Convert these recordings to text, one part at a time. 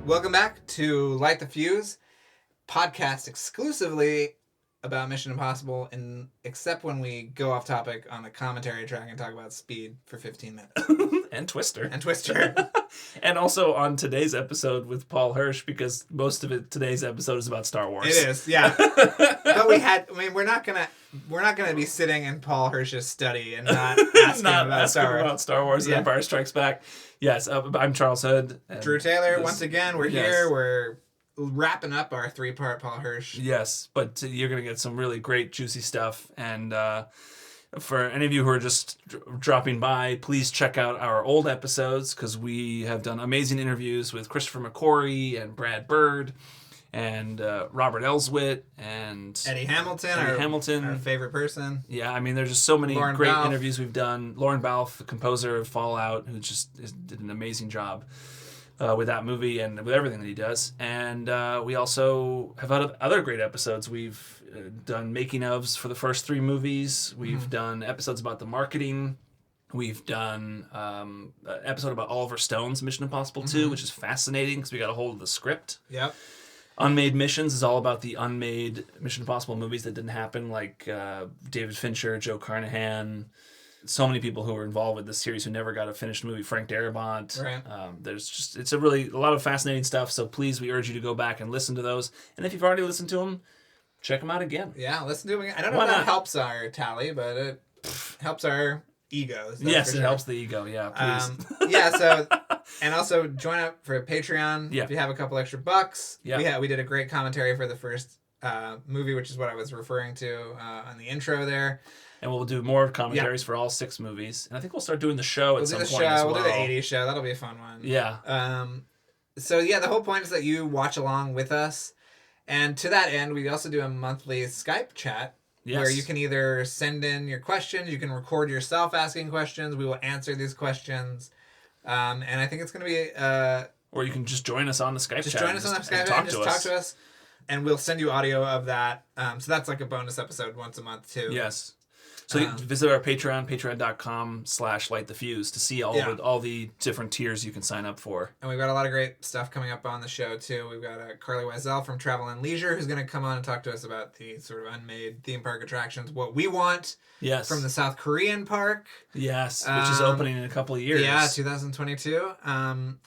Welcome back to Light the Fuse, podcast exclusively about Mission Impossible, except when we go off topic on the commentary track and talk about Speed for 15 minutes. And Twister. And also on today's episode with Paul Hirsch, because most of today's episode is about Star Wars. It is, yeah. But we're not gonna be sitting in Paul Hirsch's study and not asking about Star Wars and Empire Strikes Back. Yes, I'm Charles Hood. Drew Taylor, once again, we're here. We're wrapping up our 3-part Paul Hirsch. Yes, but you're going to get some really great, juicy stuff. And for any of you who are just dropping by, please check out our old episodes, because we have done amazing interviews with Christopher McQuarrie and Brad Bird and Robert Elswit and Eddie Hamilton, our favorite person. Yeah, I mean, there's just so many Lauren great Balfe. Interviews we've done. Lauren Balfe, the composer of Fallout, who just did an amazing job with that movie and with everything that he does. And we also have other great episodes. We've done making-ofs for the first 3 movies. We've done episodes about the marketing. We've done an episode about Oliver Stone's Mission Impossible 2, which is fascinating because we got a hold of the script. Yep. Unmade Missions is all about the unmade Mission Impossible movies that didn't happen, like David Fincher, Joe Carnahan, so many people who were involved with this series who never got a finished movie, Frank Darabont. Right. It's a lot of fascinating stuff, so please, we urge you to go back and listen to those. And if you've already listened to them, check them out again. Yeah, listen to them again. I don't know if that helps our tally, but it helps our egos. Yes, it helps the ego, yeah, please. And also join up for Patreon if you have a couple extra bucks. Yeah. We did a great commentary for the first movie, which is what I was referring to on the intro there. And we'll do more commentaries for all 6 movies. And I think we'll start doing the show at some point as well. We'll do the 80s show. That'll be a fun one. Yeah. The whole point is that you watch along with us. And to that end, we also do a monthly Skype chat. Yes. Where you can either send in your questions, you can record yourself asking questions. We will answer these questions. And I think it's going to be... or you can just join us on the Skype chat. Just join us on the Skype chat and just talk to us. And we'll send you audio of that. So that's like a bonus episode once a month, too. Yes. So you visit our Patreon, patreon.com/LightTheFuse, to see all the different tiers you can sign up for. And we've got a lot of great stuff coming up on the show, too. We've got Carly Wiesel from Travel and Leisure, who's going to come on and talk to us about the sort of unmade theme park attractions, what we want from the South Korean park. Yes, which is opening in a couple of years. Yeah, 2022. And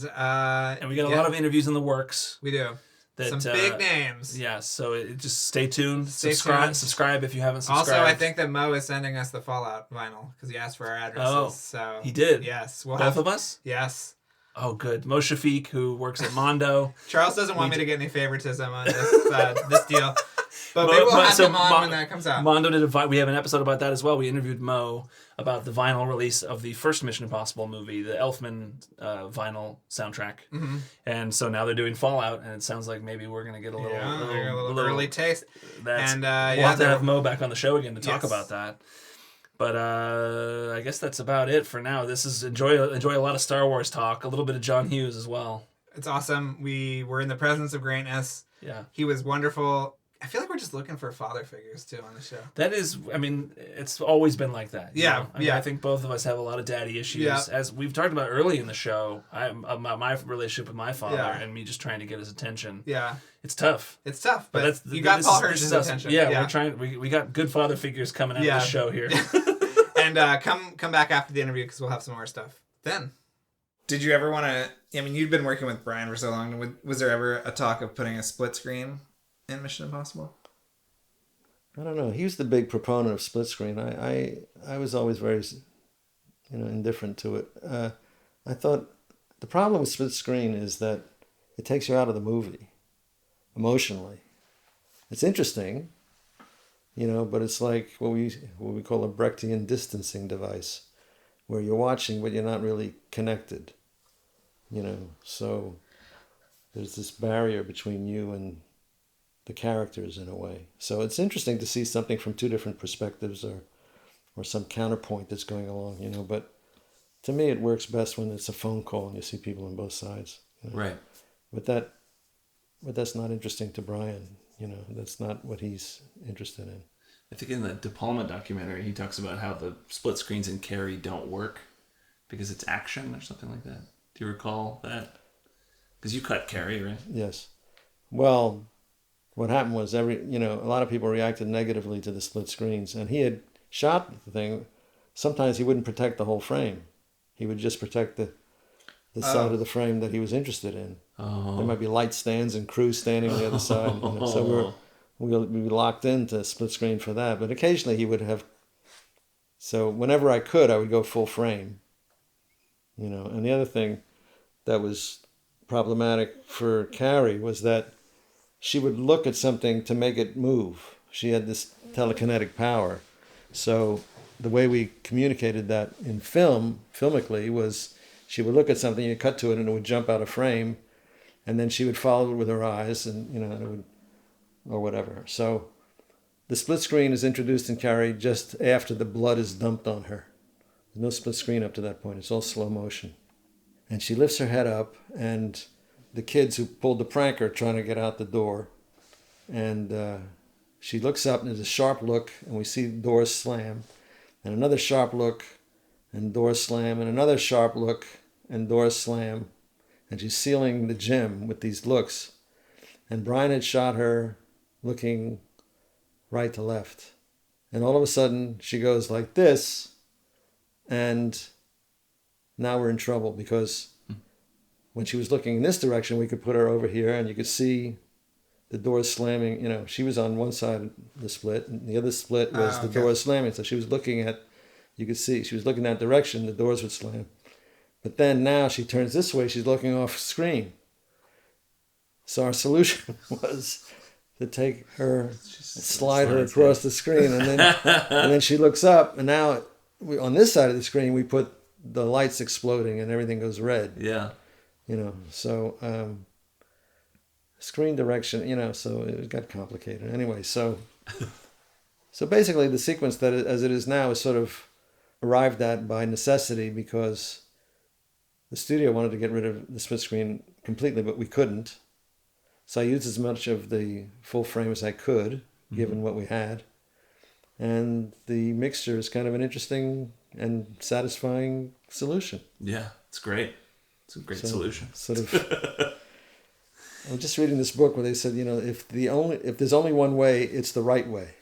we got a lot of interviews in the works. We do. Some big names. Yes, so just stay tuned. Subscribe if you haven't subscribed. Also, I think that Mo is sending us the Fallout vinyl because he asked for our addresses. Oh, so he did? Yes. Both of us? Yes. Oh, good. Mo Shafiq, who works at Mondo. Charles doesn't want me to get any favoritism on this deal. But maybe we'll have him on when that comes out. Mondo we have an episode about that as well. We interviewed Mo about the vinyl release of the first Mission Impossible movie, the Elfman vinyl soundtrack. Mm-hmm. And so now they're doing Fallout, and it sounds like maybe we're going to get a little early taste. We'll have to have Mo back on the show again to talk about that. But I guess that's about it for now. This is enjoy a lot of Star Wars talk, a little bit of John Hughes as well. It's awesome. We were in the presence of greatness. Yeah. He was wonderful. I feel like we're just looking for father figures, too, on the show. That is, I mean, it's always been like that. Yeah, I think both of us have a lot of daddy issues. Yeah. As we've talked about early in the show, about my relationship with my father and me just trying to get his attention. Yeah. It's tough. But you got Paul Hirsch's attention. Yeah, we're trying. We got good father figures coming out of the show here. And come back after the interview because we'll have some more stuff then. Did you ever want to... I mean, you'd been working with Brian for so long. Was there ever a talk of putting a split screen in Mission Impossible? I don't know. He was the big proponent of split screen. I was always very, indifferent to it. I thought the problem with split screen is that it takes you out of the movie emotionally. It's interesting, but it's like what we call a Brechtian distancing device, where you're watching but you're not really connected. So there's this barrier between you and the characters in a way. So it's interesting to see something from 2 different perspectives or some counterpoint that's going along, but to me it works best when it's a phone call and you see people on both sides. Right. But that's not interesting to Brian, that's not what he's interested in. I think in the De Palma documentary he talks about how the split screens in Carrie don't work because it's action or something like that. Do you recall that? Because you cut Carrie, right? Yes. Well, what happened was a lot of people reacted negatively to the split screens, and he had shot the thing. Sometimes he wouldn't protect the whole frame. He would just protect the side of the frame that he was interested in. Oh. There might be light stands and crew standing on the other side. So we were locked into split screen for that. But occasionally he would have. So whenever I could, I would go full frame. And the other thing that was problematic for Carrie was that she would look at something to make it move. She had this telekinetic power. So the way we communicated that in filmically, was she would look at something, you cut to it, and it would jump out of frame, and then she would follow it with her eyes, and it would, or whatever. So the split screen is introduced in Carrie just after the blood is dumped on her. There's no split screen up to that point. It's all slow motion. And she lifts her head up, and the kids who pulled the prank are trying to get out the door. And she looks up, and there's a sharp look, and we see doors slam. And another sharp look, and doors slam. And another sharp look, and doors slam. And she's sealing the gym with these looks. And Brian had shot her looking right to left. And all of a sudden, she goes like this. And now we're in trouble, because when she was looking in this direction, we could put her over here, and you could see the doors slamming. She was on one side of the split, and the other split was the doors slamming. So she was looking at, you could see, she was looking that direction, the doors would slam. But then now she turns this way, she's looking off screen. So our solution was to take her, slide her across the screen, and then she looks up, and now on this side of the screen, we put the lights exploding and everything goes red. Yeah. So screen direction, so it got complicated. Anyway, so basically the sequence that as it is now is sort of arrived at by necessity, because the studio wanted to get rid of the split screen completely, but we couldn't. So I used as much of the full frame as I could, given what we had. And the mixture is kind of an interesting and satisfying solution. Yeah, it's great. It's a great solution. Sort of. I'm just reading this book where they said, if there's only one way, it's the right way.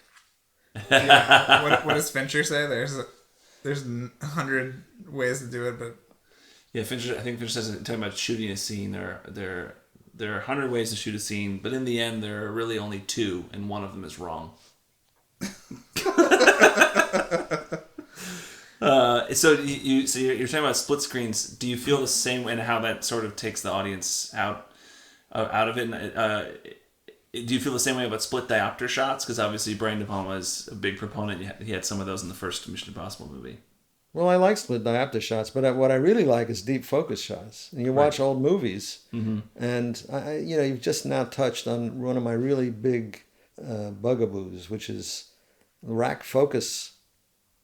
Yeah. What does Fincher say? There's 100 ways to do it, but yeah, Fincher. I think Fincher says talking about shooting a scene. There are 100 ways to shoot a scene, but in the end, there are really only 2, and one of them is wrong. So you're talking about split screens. Do you feel the same way, and how that sort of takes the audience out of it? Do you feel the same way about split diopter shots? Because obviously Brian De Palma is a big proponent. He had some of those in the first Mission Impossible movie. Well, I like split diopter shots, but what I really like is deep focus shots. And you watch old movies, and you've just now touched on one of my really big bugaboos, which is rack focus.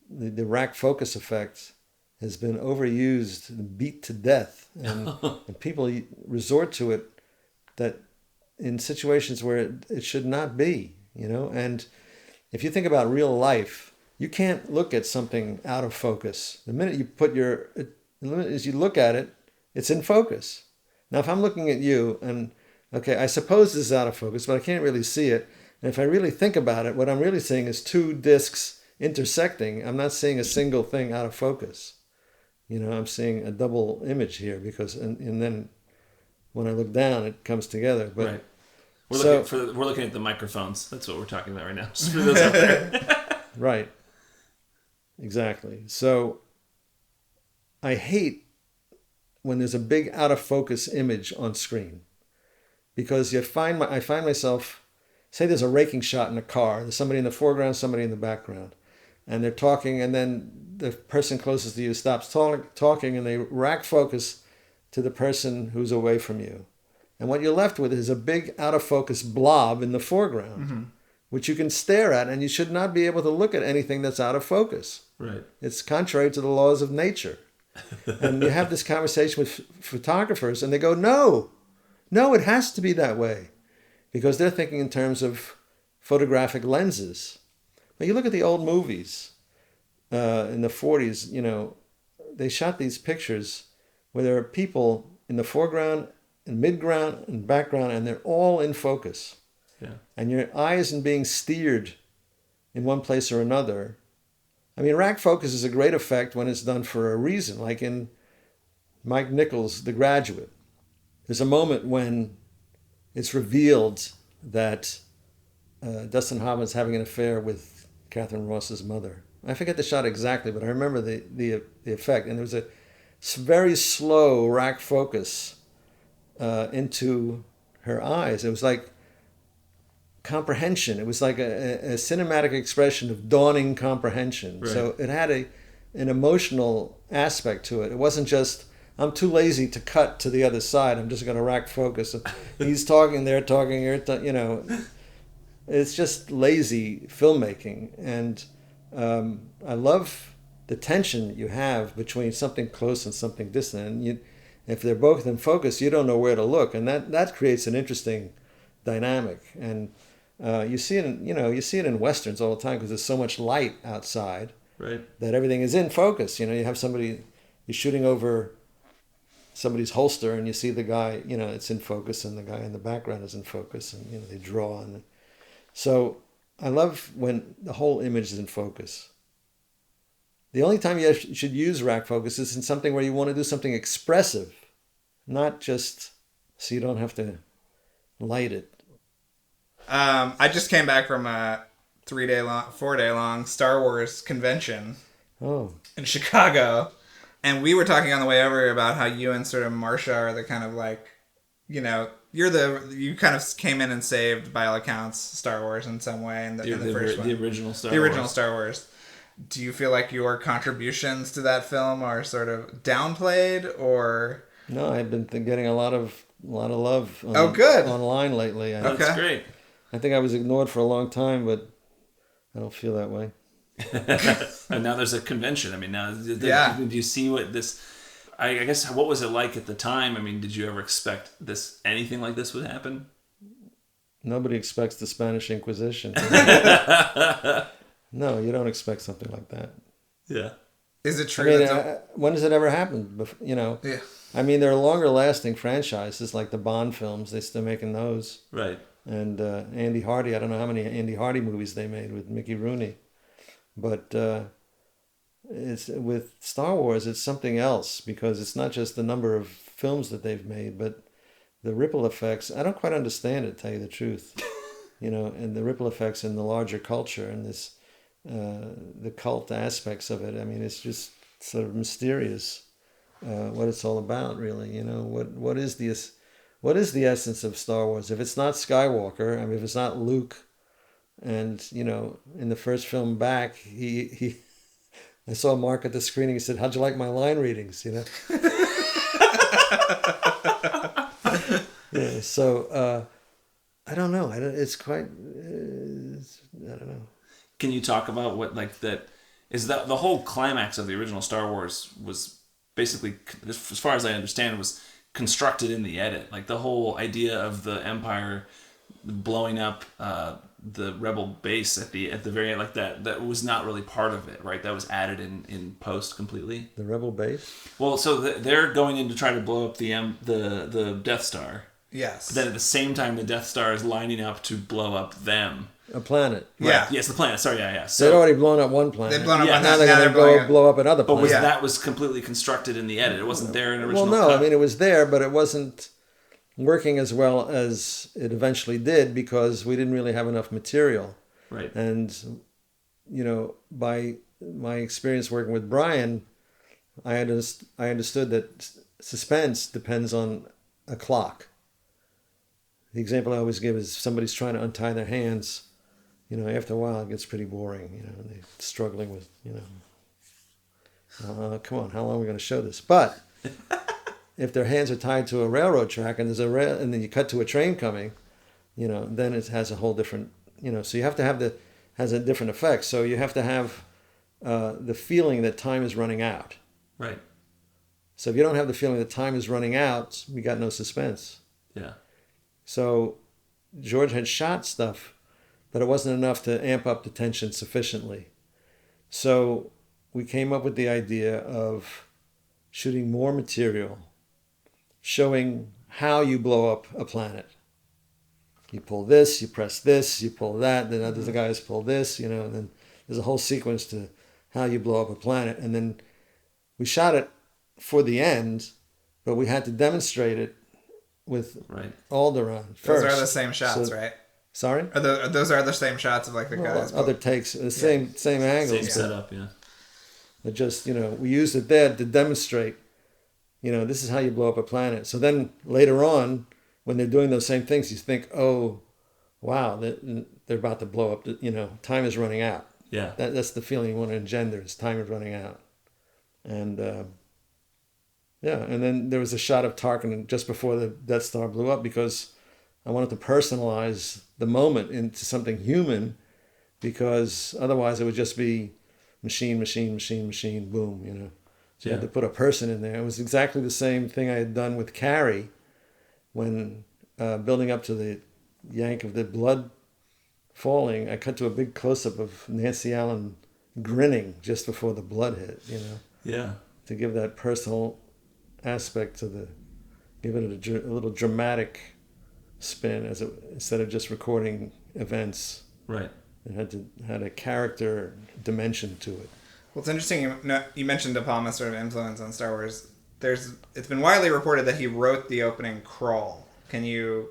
The rack focus effect has been overused, beat to death, and people resort to it that in situations where it should not be, And if you think about real life, you can't look at something out of focus. The minute you put as you look at it, it's in focus. Now, if I'm looking at you, and okay, I suppose this is out of focus, but I can't really see it. And if I really think about it, what I'm really seeing is 2 discs intersecting. I'm not seeing a single thing out of focus. I'm seeing a double image here, because and then when I look down, it comes together. But right. We're looking at the microphones. That's what we're talking about right now. Just for those out there. Right. Exactly. So I hate when there's a big out of focus image on screen, because I find myself, say there's a raking shot in a car. There's somebody in the foreground, somebody in the background, and they're talking, and then the person closest to you stops talking, and they rack focus to the person who's away from you. And what you're left with is a big out of focus blob in the foreground, which you can stare at, and you should not be able to look at anything that's out of focus. Right. It's contrary to the laws of nature. And you have this conversation with photographers, and they go, no, it has to be that way, because they're thinking in terms of photographic lenses. But you look at the old movies in the 40s, they shot these pictures where there are people in the foreground and midground and background, and they're all in focus. Yeah. And your eye isn't being steered in one place or another. I mean, rack focus is a great effect when it's done for a reason, like in Mike Nichols' The Graduate. There's a moment when it's revealed that Dustin Hoffman's having an affair with Catherine Ross's mother. I forget the shot exactly, but I remember the effect. And there was a very slow rack focus into her eyes. It was like comprehension. It was like a cinematic expression of dawning comprehension. Right. So it had an emotional aspect to it. It wasn't just, I'm too lazy to cut to the other side. I'm just going to rack focus. He's talking, they're talking, you know. It's just lazy filmmaking. And I love the tension you have between something close and something distant. And if they're both in focus, you don't know where to look. And that creates an interesting dynamic. And you see it in Westerns all the time because there's so much light outside, right, that everything is in focus. You know, you have somebody, you're shooting over somebody's holster and you see the guy, you know, it's in focus, and the guy in the background is in focus, and, you know, they draw on it. So I love when the whole image is in focus. The only time you should use rack focus is in something where you want to do something expressive, not just so you don't have to light it. I just came back from a 4-day long Star Wars convention in Chicago. And we were talking on the way over about how you and sort of Marsha are the kind of like, you know, you kind of came in and saved, by all accounts, Star Wars in some way in the first one. The original Star Wars. The original Star Wars. Do you feel like your contributions to that film are sort of downplayed, or? No, I've been getting a lot of love online lately. That's great. I think I was ignored for a long time, but I don't feel that way. And now there's a convention. I mean, now do you see what this? I guess, what was it like at the time? I mean, did you ever expect anything like this would happen? Nobody expects the Spanish Inquisition. No, you don't expect something like that. Yeah. Is it true? I mean, when has it ever happened? You know. Yeah. I mean, there are longer lasting franchises like the Bond films. They're still making those. Right. And Andy Hardy. I don't know how many Andy Hardy movies they made with Mickey Rooney. But it's with Star Wars, it's something else, because it's not just the number of films that they've made, but the ripple effects. I don't quite understand it, to tell you the truth. You know, and the ripple effects in the larger culture and this the cult aspects of it. I mean, it's just sort of mysterious what it's all about, really. You know, what is the essence of Star Wars? If it's not Skywalker, I mean, if it's not Luke. And, you know, in the first film back, I saw Mark at the screening. He said, "How'd you like my line readings?" You know. Yeah. So I don't know. It's quite. I don't know. Can you talk about what, like, that is that the whole climax of the original Star Wars was basically, as far as I understand, it was constructed in the edit. Like the whole idea of the Empire blowing up the rebel base at the very end, like that was not really part of it, right? That was added in post completely. The rebel base? Well, so they're going in to try to blow up the Death Star. Yes. But then at the same time, the Death Star is lining up to blow up them. A planet. Right. Yeah. Yes, the planet. Sorry, yeah. So they'd already blown up one planet. They've blown up one. Now they're going to go blow up another planet. But that was completely constructed in the edit. It wasn't there in the original. Well, no. cut. I mean, it was there, but it wasn't working as well as it eventually did because we didn't really have enough material. Right. And, you know, by my experience working with Brian, I understood that suspense depends on a clock. The example I always give is somebody's trying to untie their hands. You know, after a while it gets pretty boring. You know, they're struggling with, you know, come on, how long are we going to show this? But if their hands are tied to a railroad track and there's and then you cut to a train coming, you know, then it has a whole different, you know, so you have to have has a different effect. So you have to have the feeling that time is running out. Right. So if you don't have the feeling that time is running out, we got no suspense. Yeah. So George had shot stuff, but it wasn't enough to amp up the tension sufficiently. So we came up with the idea of shooting more material, showing how you blow up a planet. You pull this, you press this, you pull that, then other guys pull this, and then there's a whole sequence to how you blow up a planet. And then we shot it for the end, but we had to demonstrate it with Alderaan first. Those are the same shots, right? Sorry? Those are the same shots of like the guys. Other takes, the same angles. Same setup, yeah. But just, we used it there to demonstrate, this is how you blow up a planet. So then later on, when they're doing those same things, you think, oh, wow, they're about to blow up. Time is running out. Yeah. That's the feeling you want to engender, is time is running out. And, and then there was a shot of Tarkin just before the Death Star blew up, because I wanted to personalize the moment into something human, because otherwise it would just be machine, boom, So you had to put a person in there. It was exactly the same thing I had done with Carrie when building up to the yank of the blood falling. I cut to a big close-up of Nancy Allen grinning just before the blood hit, Yeah. To give that personal aspect to give it a little dramatic spin instead of just recording events. Right. It had a character dimension to it. Well, it's interesting you mentioned De Palma's sort of influence on Star Wars. It's been widely reported that he wrote the opening crawl. Can you...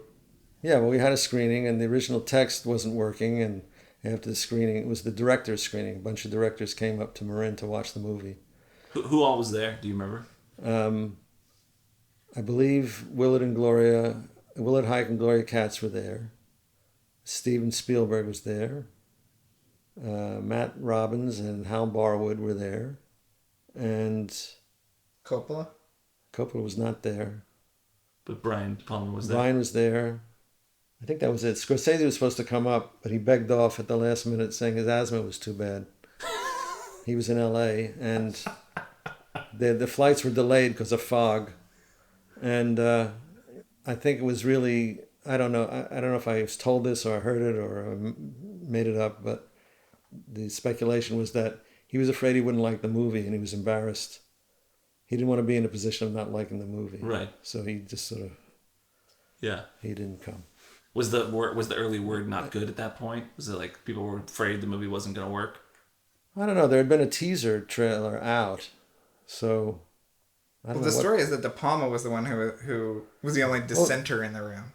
Yeah, well, we had a screening, and the original text wasn't working, and after the screening, it was the director's screening. A bunch of directors came up to Marin to watch the movie. Who all was there? Do you remember? I believe Willard Huyck and Gloria Katz were there. Steven Spielberg was there. Matt Robbins and Hal Barwood were there. And... Coppola was not there. But Brian De Palma was there. Brian was there. I think that was it. Scorsese was supposed to come up, but he begged off at the last minute, saying his asthma was too bad. He was in L.A., and the flights were delayed because of fog. And I think it was really, I don't know if I was told this or I heard it or made it up, but the speculation was that he was afraid he wouldn't like the movie, and he was embarrassed. He didn't want to be in a position of not liking the movie. Right. So he just sort of... Yeah. He didn't come. Was the early word not good at that point? Was it like people were afraid the movie wasn't going to work? I don't know. There had been a teaser trailer out, so... The story is that De Palma was the one who was the only dissenter in the room.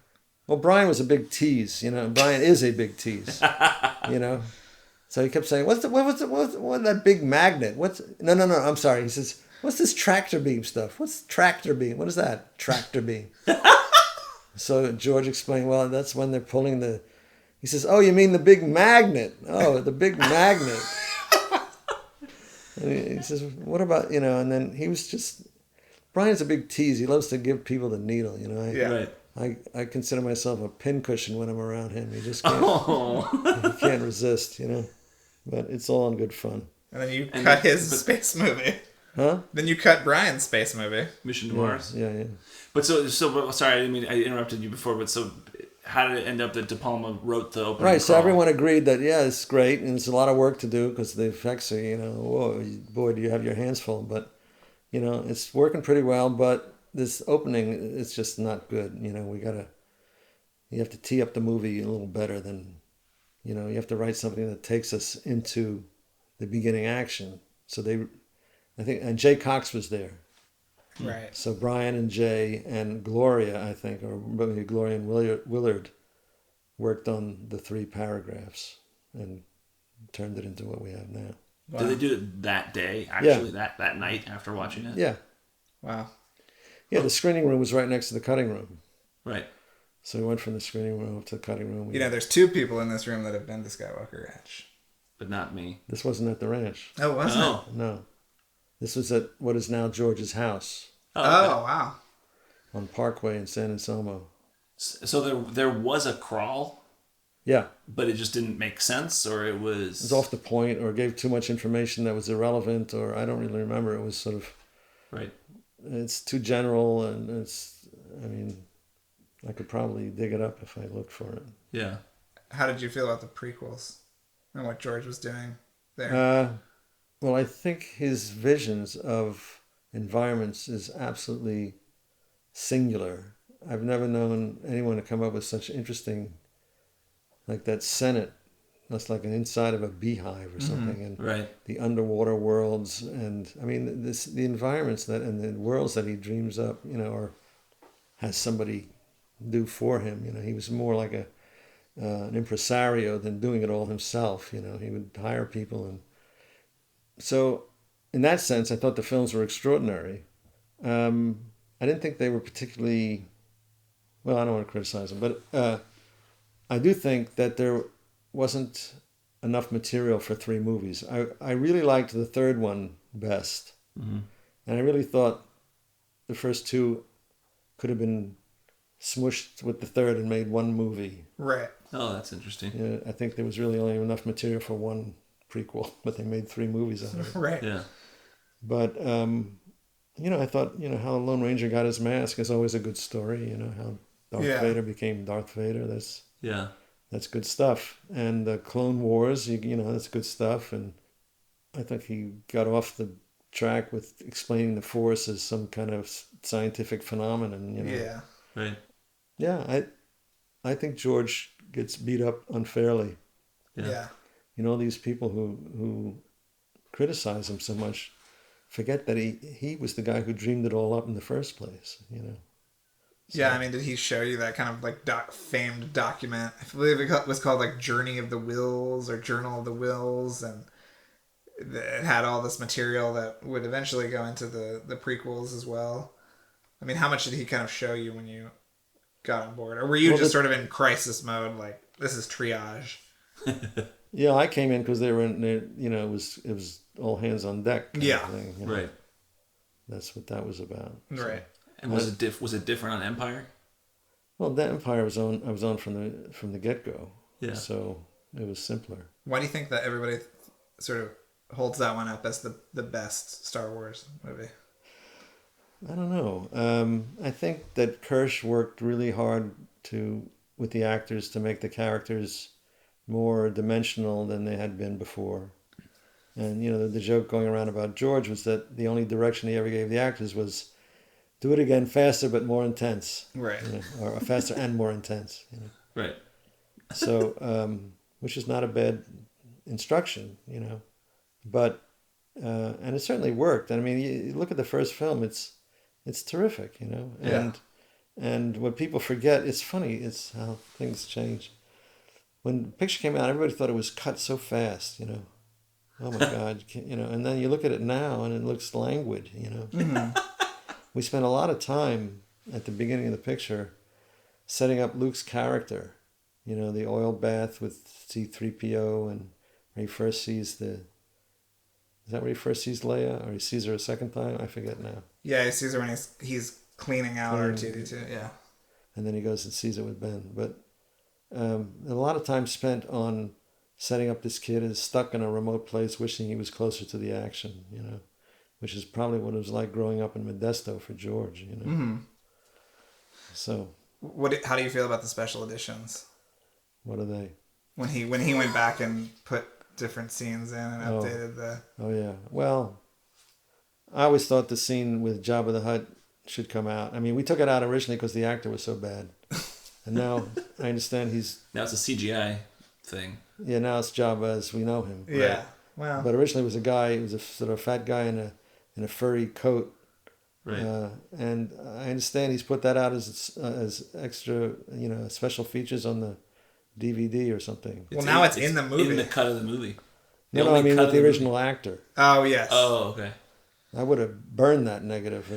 Well, Brian was a big tease, Brian is a big tease, So he kept saying, "What's that big magnet? No, I'm sorry." He says, "What's this tractor beam stuff? What's tractor beam? What is that? Tractor beam." So George explained, "Well, that's when they're pulling the..." He says, "Oh, you mean the big magnet? Oh, the big magnet." And he says, "What about, And then he was just... Brian's a big tease. He loves to give people the needle, I consider myself a pincushion when I'm around him. He just can't, he can't resist, But it's all in good fun. And then you cut his space movie. Huh? Then you cut Brian's space movie. Mission to Mars. Yeah. But so sorry, I didn't mean I interrupted you before, but so how did it end up that De Palma wrote the opening? Right, so everyone agreed that, it's great, and it's a lot of work to do because the effects are, whoa, boy, do you have your hands full. But, it's working pretty well, but this opening, it's just not good. You have to tee up the movie a little better than, you have to write something that takes us into the beginning action. So and Jay Cox was there. Right. So Brian and Jay and Gloria, I think, or maybe Gloria and Willard worked on the 3 paragraphs and turned it into what we have now. Wow. Did they do it that day, actually, that night after watching it? Yeah. Wow. Yeah, the screening room was right next to the cutting room. Right. So we went from the screening room up to the cutting room. There's 2 people in this room that have been to Skywalker Ranch. But not me. This wasn't at the ranch. Oh, wasn't it? No. This was at what is now George's house. Oh, okay. Wow. On Parkway in San Anselmo. So there was a crawl? Yeah. But it just didn't make sense, or it was... It was off the point, or gave too much information that was irrelevant, or I don't really remember. It was sort of... Right. It's too general, and I could probably dig it up if I looked for it. Yeah. How did you feel about the prequels and what George was doing there? Well, I think his visions of environments is absolutely singular, I've never known anyone to come up with such interesting, like that Senate. That's like an inside of a beehive or something, and the underwater worlds, and I mean the environments that and the worlds that he dreams up, or has somebody do for him. He was more like an impresario than doing it all himself. He would hire people, and so in that sense, I thought the films were extraordinary. I didn't think they were particularly well. I don't want to criticize them, but I do think that there wasn't enough material for 3 movies. I really liked the third one best. And I really thought the first 2 could have been smushed with the third and made one movie. Right. Oh, that's interesting. Yeah, I think there was really only enough material for one prequel, but they made 3 movies out of it. Right. Yeah. But, I thought, how the Lone Ranger got his mask is always a good story. How Darth Vader became Darth Vader. That's good stuff. And the Clone Wars, that's good stuff. And I think he got off the track with explaining the Force as some kind of scientific phenomenon. Yeah. Right. Yeah, I think George gets beat up unfairly. Yeah. All these people who criticize him so much forget that he was the guy who dreamed it all up in the first place. So, yeah, I mean, did he show you that kind of like famed document? I believe it was called like Journey of the Wills or Journal of the Wills, and it had all this material that would eventually go into the prequels as well. I mean, how much did he kind of show you when you got on board, or were you just sort of in crisis mode, like this is triage? Yeah, I came in because they were in there. It was all hands on deck. Kind of thing, right. That's what that was about. Right. And was it different on Empire? Well, the Empire I was on from the get go. Yeah. So it was simpler. Why do you think that everybody sort of holds that one up as the best Star Wars movie? I don't know. I think that Hirsch worked really hard with the actors to make the characters more dimensional than they had been before. And, the joke going around about George was that the only direction he ever gave the actors was do it again faster but more intense. Right. Or faster and more intense. Right. So, which is not a bad instruction, But, and it certainly worked. And I mean, you look at the first film, it's terrific, And what people forget, it's funny, it's how things change. When the picture came out, everybody thought it was cut so fast, Oh my God, and then you look at it now and it looks languid, Mm-hmm. We spent a lot of time at the beginning of the picture setting up Luke's character, the oil bath with C-3PO, and where he first sees is that where he first sees Leia, or he sees her a second time? I forget now. Yeah, he sees her when he's cleaning out R2-D2, yeah. And then he goes and sees it with Ben. But a lot of time spent on setting up this kid is stuck in a remote place wishing he was closer to the action, which is probably what it was like growing up in Modesto for George, Mm-hmm. So. How do you feel about the special editions? What are they? When he went back and put different scenes in and updated the... Oh, yeah. Well, I always thought the scene with Jabba the Hutt should come out. I mean, we took it out originally because the actor was so bad. And now I understand Now it's a CGI thing. Yeah, now it's Jabba as we know him. Yeah. Right? Wow. But originally it was a guy, he was a sort of fat guy in a furry coat. Right. And I understand he's put that out as extra, special features on the DVD or something. Well, now it's in the movie. In the cut of the movie. No, I mean with the original actor. Oh, yes. Oh, okay. I would have burned that negative.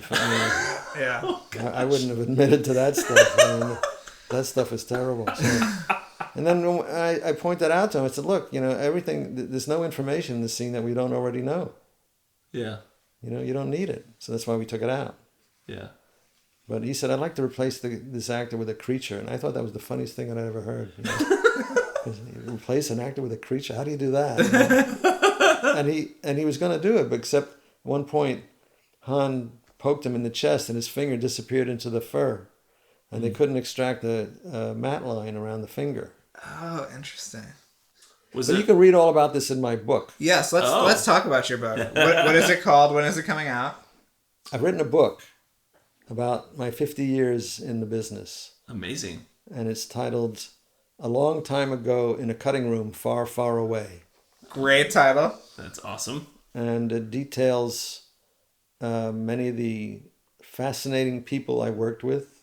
Yeah. I wouldn't have admitted to that stuff. I mean, that stuff is terrible. So. And then I pointed out to him, I said, look, everything, there's no information in this scene that we don't already know. Yeah. You don't need it. So that's why we took it out. Yeah. But he said, I'd like to replace this actor with a creature. And I thought that was the funniest thing I'd ever heard. Replace an actor with a creature? How do you do that? And he was going to do it, but except at one point, Han poked him in the chest and his finger disappeared into the fur. And they couldn't extract the mat line around the finger. Oh, interesting. You can read all about this in my book. Yes, let's talk about your book. What is it called? When is it coming out? I've written a book about my 50 years in the business. Amazing. And it's titled A Long Time Ago in a Cutting Room Far, Far Away. Great title. That's awesome. And it details many of the fascinating people I worked with,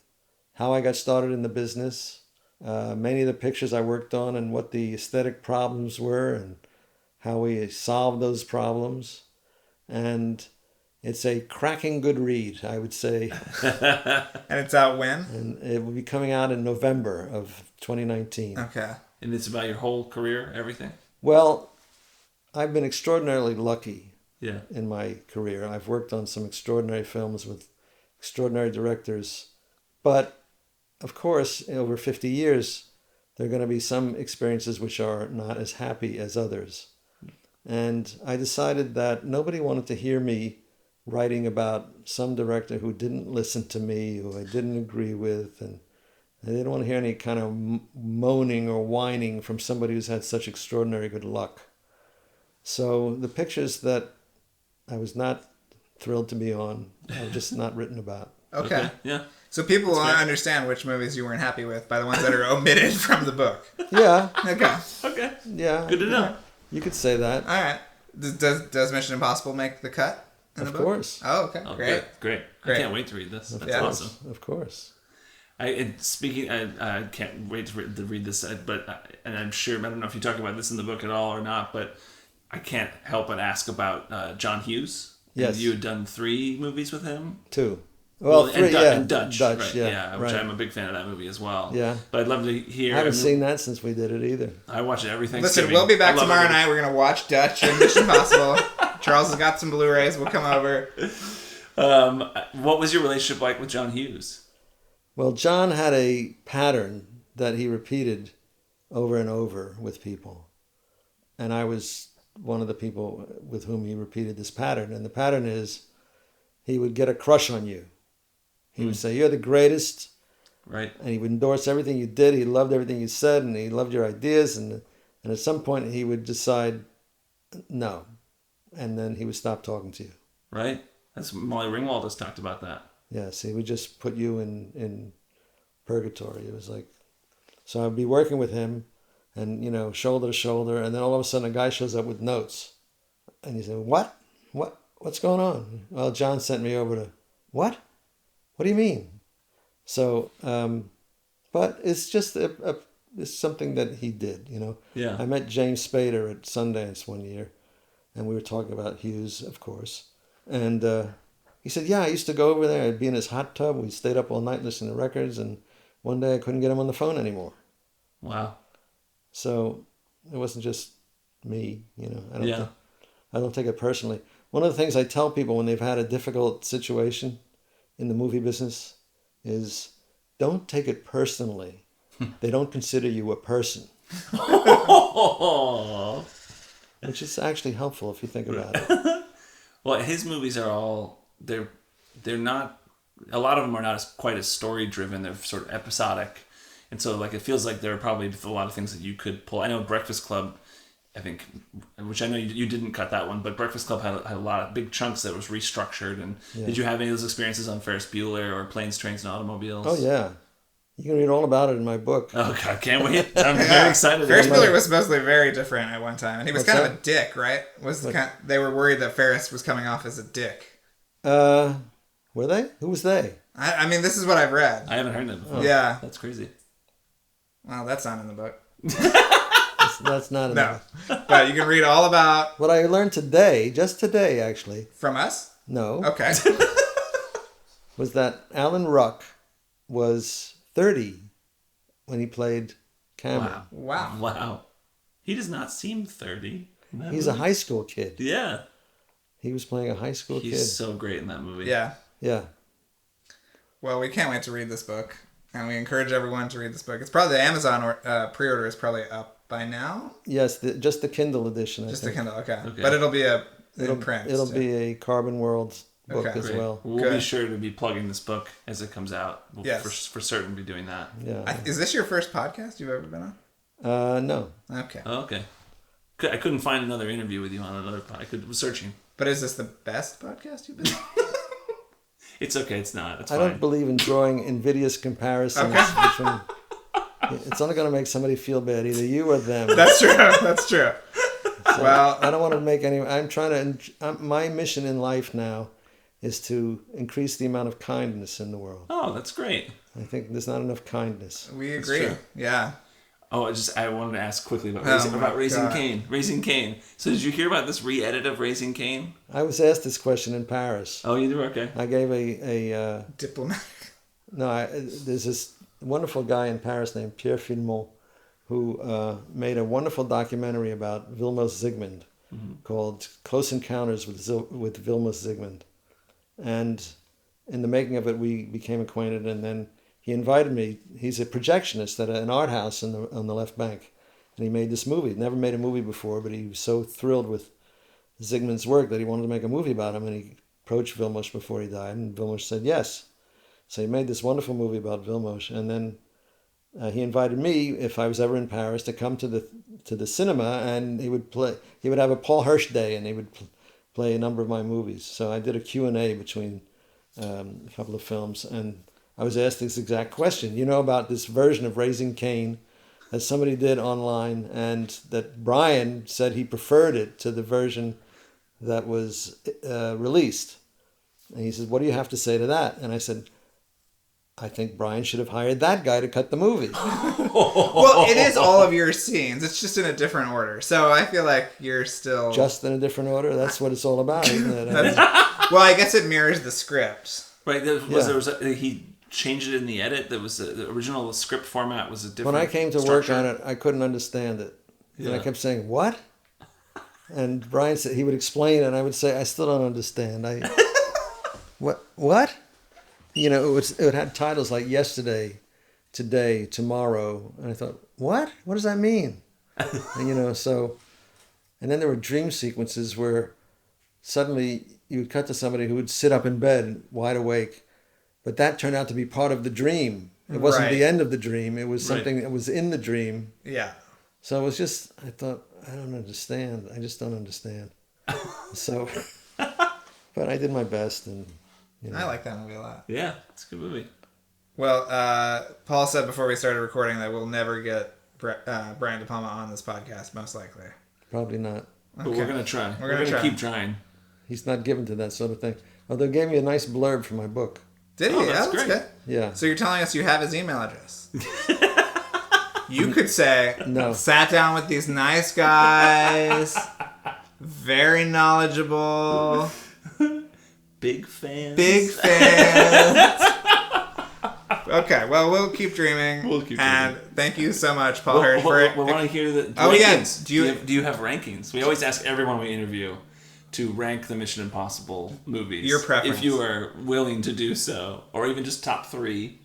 how I got started in the business, many of the pictures I worked on and what the aesthetic problems were and how we solved those problems. And it's a cracking good read, I would say. And it's out when? And it will be coming out in November of 2019. Okay. And it's about your whole career, everything? Well, I've been extraordinarily lucky Yeah. in my career. I've worked on some extraordinary films with extraordinary directors. But, of course, over 50 years, there are going to be some experiences which are not as happy as others. And I decided that nobody wanted to hear me writing about some director who didn't listen to me, who I didn't agree with, and I didn't want to hear any kind of moaning or whining from somebody who's had such extraordinary good luck. So the pictures that I was not thrilled to be on, I've just not written about. Okay. Yeah. So people will understand which movies you weren't happy with by the ones that are omitted from the book. Yeah. Okay. Okay. Yeah. Good to know. You could say that. All right. Does Mission Impossible make the cut in the Of book? course. Oh, okay. Oh, Great. Great. Great. I can't wait to read this. That's Yeah. awesome. Of course. I can't wait to read this, but and I'm sure, I don't know if you talk about this in the book at all or not, but I can't help but ask about John Hughes. Yes. And you had done 3 movies with him? 2. Well, 3, and Dutch, Dutch, right, yeah. which right. I'm a big fan of that movie as well. Yeah. But I'd love to hear. I haven't seen that since we did it either. I watch it every Listen, Thanksgiving. we'll be back I love tomorrow it. night. We're going to watch Dutch and Mission Impossible. Charles has got some Blu-rays. We'll come over. What was your relationship like with John Hughes? Well, John had a pattern that he repeated over and over with people. And I was one of the people with whom he repeated this pattern. And the pattern is he would get a crush on you. He would say, "You're the greatest." Right. And he would endorse everything you did. He loved everything you said, and he loved your ideas. And at some point, he would decide, no. And then he would stop talking to you. Right. That's Molly Ringwald has talked about that. Yes, he would just put you in purgatory. It was like, so I'd be working with him, and shoulder to shoulder, and then all of a sudden a guy shows up with notes, and he said, "What's going on?" Well, John sent me over to, what? What do you mean? So, but it's just it's something that he did, Yeah. I met James Spader at Sundance one year, and we were talking about Hughes, of course, and he said, "Yeah, I used to go over there. I'd be in his hot tub. We stayed up all night listening to records, and one day I couldn't get him on the phone anymore." Wow. So it wasn't just me, Yeah. I don't take it personally. One of the things I tell people when they've had a difficult situation in the movie business is, don't take it personally. They don't consider you a person. Which is actually helpful if you think about it. Well, his movies are all, they're not, a lot of them are not quite as story driven. They're sort of episodic. And so it feels like there are probably a lot of things that you could pull. I know Breakfast Club, I think, which I know you didn't cut that one, but Breakfast Club had a lot of big chunks that was restructured. And did you have any of those experiences on Ferris Bueller or Planes, Trains, and Automobiles? Oh, yeah. You can read all about it in my book. Oh, God, can't wait. I'm very excited. Ferris Bueller was supposedly very different at one time, and he was What's kind that? of a dick, right? They were worried that Ferris was coming off as a dick. Were they? Who was they? I mean, this is what I've read. I haven't heard that before. Yeah. That's crazy. Well, that's not in the book. That's not enough. No. But you can read all about... What I learned today, just today actually, From us? no, Okay. was that Alan Ruck was 30 when he played Cameron. Wow. Wow. Wow. He does not seem 30. He's a high school kid. Yeah. He was playing a high school He's kid. so great in that movie. Yeah. Yeah. Well, we can't wait to read this book. And we encourage everyone to read this book. It's probably the Amazon pre-order is probably up by now. Yes, just the Kindle edition. Just I the think. Kindle, okay. Okay. But it'll be in print. It'll too. be a Carbon World book Okay. as Great. well. We'll be Good. sure to be plugging this book as it comes out. We'll Yes. for certain be doing that. Yeah. Is this your first podcast you've ever been on? No. Okay. Oh, okay. I couldn't find another interview with you on another podcast. I was searching. But is this the best podcast you've been on? It's okay. It's not. It's I fine. don't believe in drawing invidious comparisons between. It's only going to make somebody feel bad, either you or them. That's true. That's true. So well, I don't want to make any. I'm trying to. My mission in life now is to increase the amount of kindness in the world. Oh, that's great. I think there's not enough kindness. We agree. Yeah. Oh, I wanted to ask quickly about Raising Cain. Raising Cain. So did you hear about this re-edit of Raising Cain? I was asked this question in Paris. Oh, you did? Okay. I gave a diplomat. No, there's this wonderful guy in Paris named Pierre Filmon who made a wonderful documentary about Vilmos Zsigmond called Close Encounters with Vilmos Zsigmond. And in the making of it, we became acquainted, and then he invited me. He's a projectionist at an art house on the left bank, and he made this movie. He'd never made a movie before, but he was so thrilled with Zsigmond's work that he wanted to make a movie about him, and he approached Vilmos before he died, and Vilmos said yes. So he made this wonderful movie about Vilmos, and then he invited me, if I was ever in Paris, to come to the cinema, and he would have a Paul Hirsch day, and he would play a number of my movies. So I did a Q&A between a couple of films, and I was asked this exact question. You know about this version of Raising Cain that somebody did online, and that Brian said he preferred it to the version that was released. And he said, what do you have to say to that? And I said, I think Brian should have hired that guy to cut the movie. Well, it is all of your scenes. It's just in a different order. So I feel like you're still... Just in a different order? That's what it's all about, isn't it? Well, I guess it mirrors the script. Right. He changed it in the edit. The original script format was a different When I came to structure. work on it, I couldn't understand it. Yeah. And I kept saying, what? And Brian said, he would explain it, and I would say, I still don't understand. What? You know, it had titles like Yesterday, Today, Tomorrow. And I thought, what? What does that mean? And, and then there were dream sequences where suddenly you would cut to somebody who would sit up in bed wide awake. But that turned out to be part of the dream. It wasn't the end of the dream. It was something that was in the dream. Yeah. So it was just, I thought, I don't understand. I just don't understand. So, but I did my best, and I like that movie a lot. Yeah, it's a good movie. Well, Paul said before we started recording that we'll never get Brian De Palma on this podcast, most likely. Probably not. But we're going to try. We're going to keep trying. He's not given to that sort of thing. Although he gave me a nice blurb for my book. Did he? Oh, that's great. Good. Yeah. So you're telling us you have his email address. You could say, no. Sat down with these nice guys, very knowledgeable. Big fans. Okay, well, we'll keep dreaming. And thank you so much, Paul Hirsch. We want to hear the rankings. Yeah. Do you have rankings? We always ask everyone we interview to rank the Mission Impossible movies. Your preference. If you are willing to do so. Or even just top 3.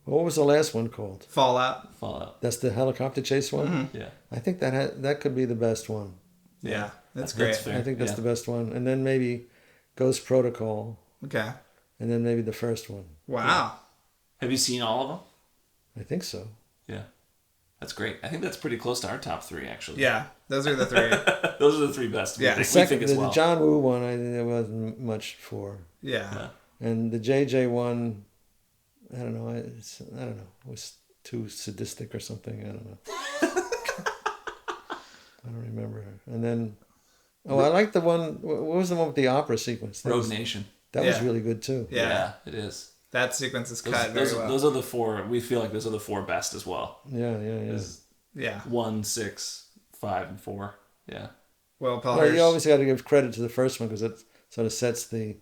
What was the last one called? Fallout. That's the helicopter chase one? Mm-hmm. Yeah. I think that could be the best one. Yeah, that's great. I think that's the best one. And then maybe Ghost Protocol. Okay. And then maybe the first one. Wow. Yeah. Have you seen all of them? I think so. Yeah. That's great. I think that's pretty close to our top 3, actually. Yeah, those are the 3. Those are the 3 best. Yeah. The John Woo one, there wasn't much for. Yeah. And the JJ one, I don't know. It was too sadistic or something. I don't know. I don't remember. And then, I like the one. What was the one with the opera sequence? Rogue Nation. That was really good too. Yeah, it is. That sequence is cut very well. Those are the 4. We feel like those are the 4 best as well. Yeah. 1, 6, 5, and 4. Yeah. Well, Paul Hirsch, you always got to give credit to the first one because it sort of sets the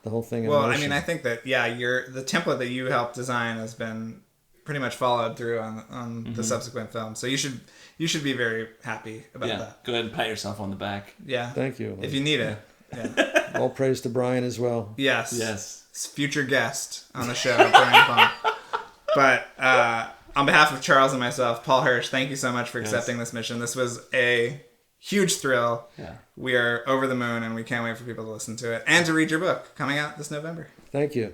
whole thing in motion. I mean, I think that the template that you helped design has been pretty much followed through on the subsequent films. So you should be very happy about that. Go ahead and pat yourself on the back. Yeah. Thank you. If you need it. Yeah. All praise to Brian as well. Yes. Future guest on the show, Brian Palm. But on behalf of Charles and myself, Paul Hirsch, thank you so much for accepting this mission. This was a huge thrill. Yeah. We are over the moon, and we can't wait for people to listen to it and to read your book coming out this November. Thank you.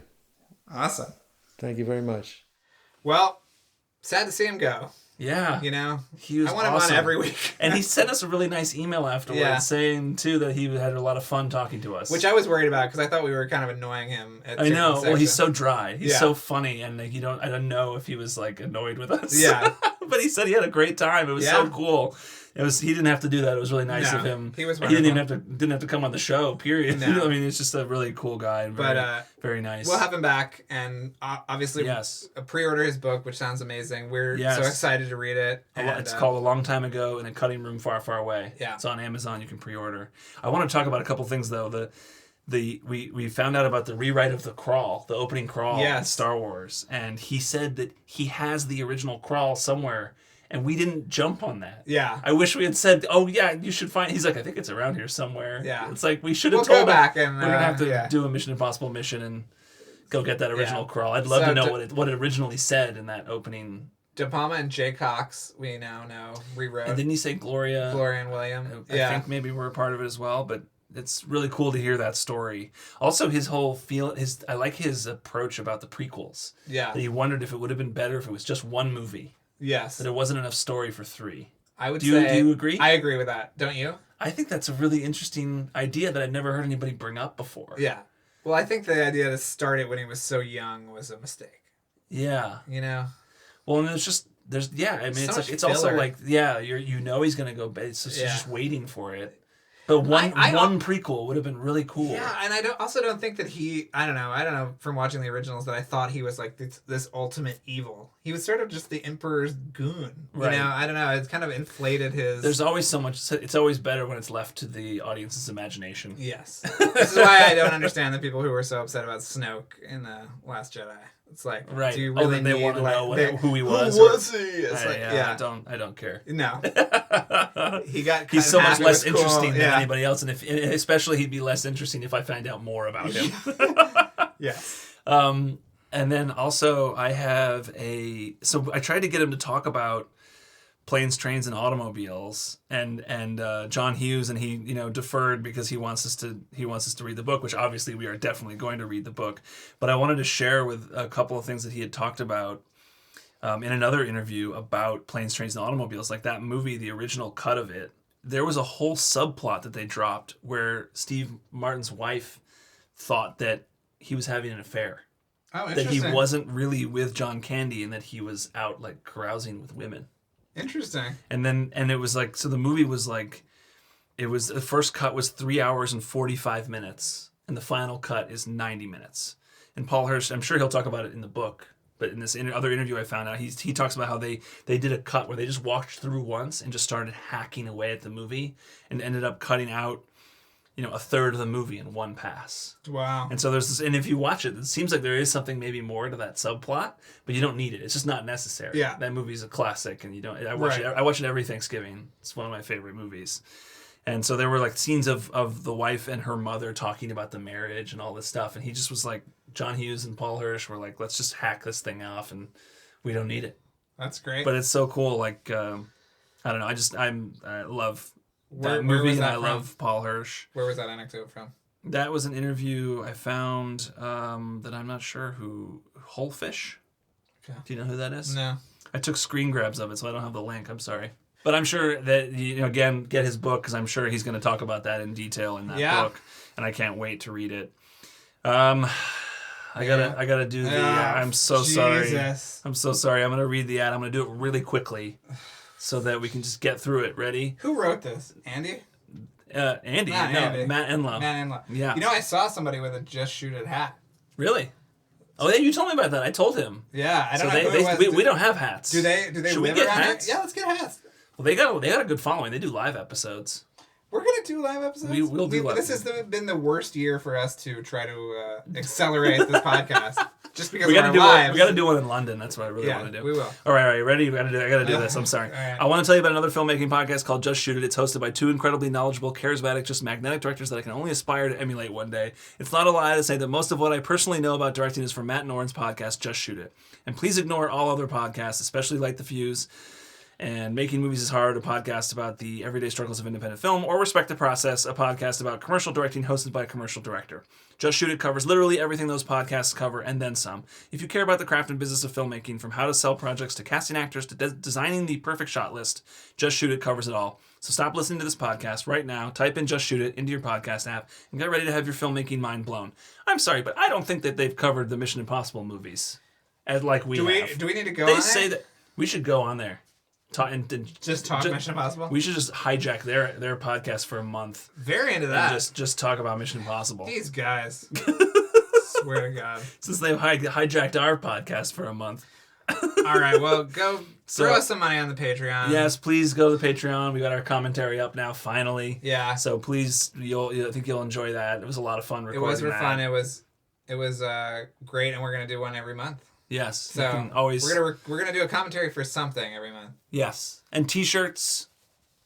Awesome. Thank you very much. Well, sad to see him go. Yeah. You know? He was I want awesome. him on every week. And he sent us a really nice email afterwards saying, too, that he had a lot of fun talking to us. Which I was worried about because I thought we were kind of annoying him. I know. Well, he's so dry. He's so funny, and like, I don't know if he was like annoyed with us. Yeah. But he said he had a great time. It was so cool. He didn't have to do that. It was really nice of him. He was wonderful. He didn't have to come on the show, period. No. I mean, it's just a really cool guy and very nice. We'll have him back, and obviously pre-order his book, which sounds amazing. We're so excited to read it. It's called A Long Time Ago in a Cutting Room Far, Far Away. Yeah. It's on Amazon. You can pre-order. I want to talk about a couple things, though. We found out about the rewrite of the crawl, the opening crawl in Star Wars, and he said that he has the original crawl somewhere. And we didn't jump on that. Yeah. I wish we had said, "Oh yeah, you should find." He's like, "I think it's around here somewhere." Yeah. It's like we should have told go back and we're gonna have to do a Mission Impossible mission and go get that original crawl. I'd love to know what it originally said in that opening. De Palma and Jay Cox, we now know, rewrote. And didn't he say Gloria and William? I think maybe we're a part of it as well, but it's really cool to hear that story. Also, his whole I like his approach about the prequels. Yeah. That he wondered if it would have been better if it was just one movie. Yes. That there wasn't enough story for 3. I would say. Do you agree? I agree with that. Don't you? I think that's a really interesting idea that I've never heard anybody bring up before. Yeah. Well, I think the idea to start it when he was so young was a mistake. Yeah. You know? Well, and I mean, it's also like, he's going to go, it's just waiting for it. But one prequel would have been really cool. Yeah, and I don't think that I don't know from watching the originals that I thought he was like this ultimate evil. He was sort of just the Emperor's goon. Right. You know, I don't know. It's kind of inflated his... There's always so much... It's always better when it's left to the audience's imagination. Yes. This is why I don't understand the people who were so upset about Snoke in The Last Jedi. It's like, do you really they want to know who he was? Who was he? It's I don't care. No. He's so much less interesting than anybody else, and especially he'd be less interesting if I find out more about him. Yes. And then also I have so I tried to get him to talk about Planes, Trains, and Automobiles, and John Hughes, and he deferred because he wants us to read the book, which obviously we are definitely going to read the book. But I wanted to share with a couple of things that he had talked about in another interview about Planes, Trains, and Automobiles. Like that movie, the original cut of it, there was a whole subplot that they dropped where Steve Martin's wife thought that he was having an affair. Oh, interesting. That he wasn't really with John Candy and that he was out like carousing with women. Interesting. And it was like, so the movie was like, the first cut was 3 hours and 45 minutes, and the final cut is 90 minutes. And Paul Hirsch, I'm sure he'll talk about it in the book, but in this other interview I found out, he talks about how they did a cut where they just walked through once and just started hacking away at the movie and ended up cutting out, a third of the movie in one pass. Wow. And so there's this, and if you watch it seems like there is something maybe more to that subplot, but you don't need it. It's just not necessary. Yeah. That movie's a classic, and I watch it every Thanksgiving. It's one of my favorite movies. And so there were like scenes of the wife and her mother talking about the marriage and all this stuff, and he just was like, John Hughes and Paul Hirsch were like, let's just hack this thing off, and we don't need it. That's great. But it's so cool. Like, I don't know. I love that movie, and I love Paul Hirsch. Where was that anecdote from? That was an interview I found that I'm not sure who... Whole Fish? Okay. Do you know who that is? No. I took screen grabs of it, so I don't have the link. I'm sorry. But I'm sure that, again, get his book, because I'm sure he's going to talk about that in detail in that book, and I can't wait to read it. I gotta do the... I'm so sorry. I'm so sorry. I'm going to read the ad. I'm going to do it really quickly, so that we can just get through it. Ready? Who wrote this? Andy? Andy. Andy. Matt Enlow. Matt Enlow. Yeah. I saw somebody with a Just Shoot It hat. Really? Oh, yeah, you told me about that. I told him. Yeah, I don't know who it was. We don't have hats. Do they Should we get hats? Yeah, let's get hats. Well, they got a good following. They do live episodes. We're gonna do live episodes. We will do live. This has been the worst year for us to try to accelerate this podcast, just because we got to do one in London. That's what I really want to do. We will. All right, ready? I got to do this. I'm sorry. Right. I want to tell you about another filmmaking podcast called Just Shoot It. It's hosted by two incredibly knowledgeable, charismatic, just magnetic directors that I can only aspire to emulate one day. It's not a lie to say that most of what I personally know about directing is from Matt and Oren's podcast, Just Shoot It. And please ignore all other podcasts, especially Light the Fuse And Making Movies is Hard, a podcast about the everyday struggles of independent film, or Respect the Process, a podcast about commercial directing hosted by a commercial director. Just Shoot It covers literally everything those podcasts cover, and then some. If you care about the craft and business of filmmaking, from how to sell projects to casting actors to designing the perfect shot list, Just Shoot It covers it all. So stop listening to this podcast right now, type in Just Shoot It into your podcast app, and get ready to have your filmmaking mind blown. I'm sorry, but I don't think that they've covered the Mission Impossible movies as like we have. Do we need to go on there? They say that we should go on there. Just talk Mission Impossible? We should just hijack their podcast for a month. Very into that. And just talk about Mission Impossible. These guys. Swear to God. Since they've hijacked our podcast for a month. All right, well, go throw us some money on the Patreon. Yes, please go to the Patreon. We got our commentary up now, finally. Yeah. So please, I think you'll enjoy that. It was a lot of fun recording that. It was fun. It was great, and we're going to do one every month. Yes. So we're gonna do a commentary for something every month. Yes, and T-shirts.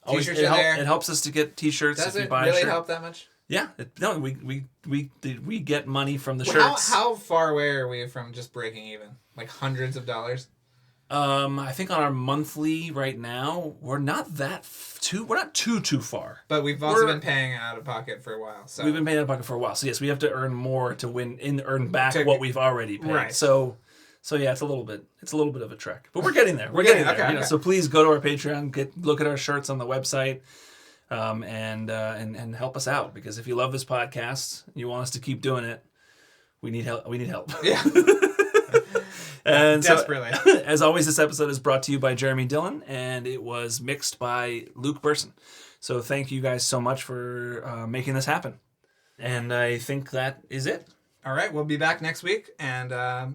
T-shirts are there. It helps us to get T-shirts. Does if you it buy really a shirt. help that much? Yeah. We get money from the shirts. How far away are we from just breaking even? Like hundreds of dollars? I think on our monthly right now, we're not too far. But we've also been paying out of pocket for a while. So we've been paying out of pocket for a while. So yes, we have to earn more to earn back what we've already paid. Right. So yeah, it's a little bit of a trek, but we're getting there. We're getting there. Okay. So please go to our Patreon, look at our shirts on the website, and help us out, because if you love this podcast, you want us to keep doing it, we need help. Yeah. And desperately. So, as always, this episode is brought to you by Jeremy Dillon, and it was mixed by Luke Burson. So thank you guys so much for making this happen. And I think that is it. All right, we'll be back next week, and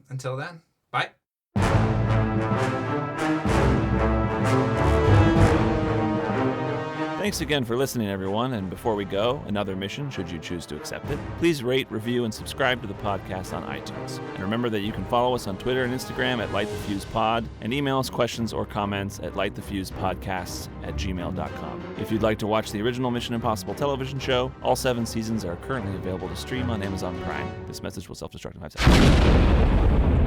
until then, bye. Thanks again for listening, everyone. And before we go, another mission, should you choose to accept it. Please rate, review, and subscribe to the podcast on iTunes. And remember that you can follow us on Twitter and Instagram at LightTheFusePod, and email us questions or comments at lightthefusepodcasts@gmail.com. If you'd like to watch the original Mission Impossible television show, all 7 seasons are currently available to stream on Amazon Prime. This message will self-destruct in 5 seconds.